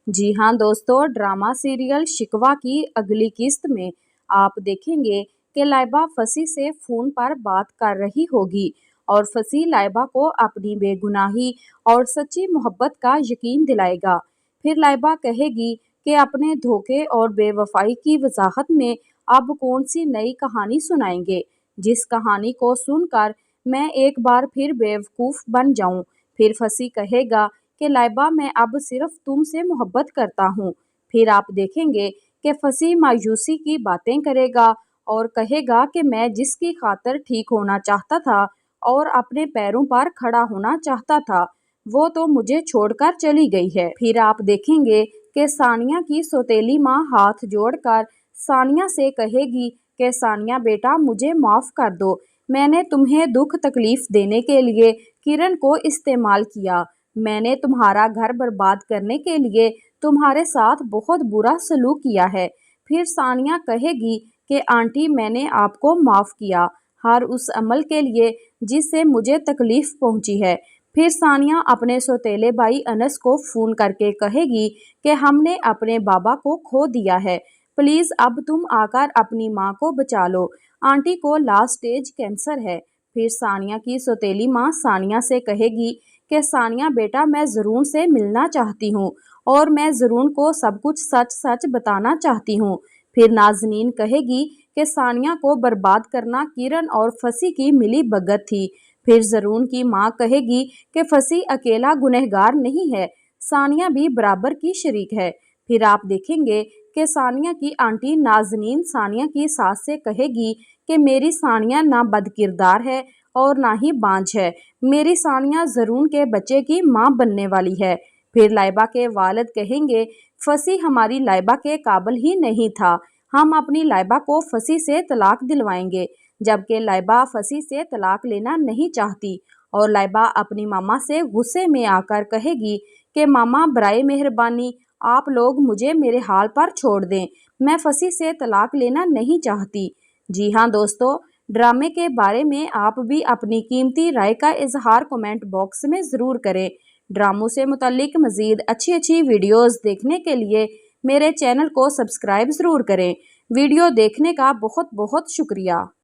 जी हाँ दोस्तों, drama serial शिकवा की अगली किस्त में आप देखेंगे कि लाइबा फसी से फोन पर बात कर रही होगी और फसी लाइबा को अपनी बेगुनाही और सच्ची मोहब्बत का यकीन दिलाएगा। फिर लाइबा कहेगी कि अपने धोखे और बेवफाई की वजाहत में अब कौन सी नई कहानी सुनाएंगे, जिस कहानी को सुनकर मैं एक बार फिर बेवकूफ़ बन जाऊं। फिर फसी कहेगा कि लाइबा मैं अब सिर्फ तुमसे मोहब्बत करता हूँ। फिर आप देखेंगे कि फसी मायूसी की बातें करेगा और कहेगा कि मैं जिसकी खातर ठीक होना चाहता था और अपने पैरों पर खड़ा होना चाहता था, वो तो मुझे छोड़कर चली गई है। फिर आप देखेंगे कि सानिया की सौतेली माँ हाथ जोड़कर सानिया से कहेगी कि सानिया बेटा मुझे माफ़ कर दो, मैंने तुम्हें दुख तकलीफ देने के लिए किरण को इस्तेमाल किया, मैंने तुम्हारा घर बर्बाद करने के लिए तुम्हारे साथ बहुत बुरा सलूक किया है। फिर सानिया कहेगी कि आंटी मैंने आपको माफ़ किया हर उस अमल के लिए जिससे मुझे तकलीफ पहुंची है। फिर सानिया अपने सौतेले भाई अनस को फ़ोन करके कहेगी कि हमने अपने बाबा को खो दिया है, प्लीज़ अब तुम आकर अपनी माँ को बचा लो, आंटी को लास्ट स्टेज कैंसर है। फिर सानिया की सौतेली माँ सानिया से कहेगी कि सानिया बेटा मैं ज़रून से मिलना चाहती हूँ और मैं ज़रून को सब कुछ सच सच बताना चाहती हूँ। फिर नाज़नीन कहेगी कि सानिया को बर्बाद करना किरण और फसी की मिली भगत थी। फिर ज़रून की माँ कहेगी कि फसी अकेला गुनहगार नहीं है, सानिया भी बराबर की शरीक है। फिर आप देखेंगे कि सानिया की आंटी नाज़नीन सानिया की सास से कहेगी कि मेरी सानिया ना बदकिरदार है और ना ही बांझ है, मेरी सानिया ज़रून के बच्चे की माँ बनने वाली है। फिर लाइबा के वालिद कहेंगे फसी हमारी लाइबा के काबिल ही नहीं था, हम अपनी लाइबा को फसी से तलाक दिलवाएंगे, जबकि लाइबा फसी से तलाक लेना नहीं चाहती और लाइबा अपनी मामा से गुस्से में आकर कहेगी कि मामा बराए मेहरबानी आप लोग मुझे मेरे हाल पर छोड़ दें, मैं फसी से तलाक लेना नहीं चाहती। जी हाँ दोस्तों, ड्रामे के बारे में आप भी अपनी कीमती राय का इजहार कमेंट बॉक्स में ज़रूर करें। ड्रामों से मुतल्लिक मज़ीद अच्छी वीडियोस देखने के लिए मेरे चैनल को सब्सक्राइब ज़रूर करें। वीडियो देखने का बहुत बहुत शुक्रिया।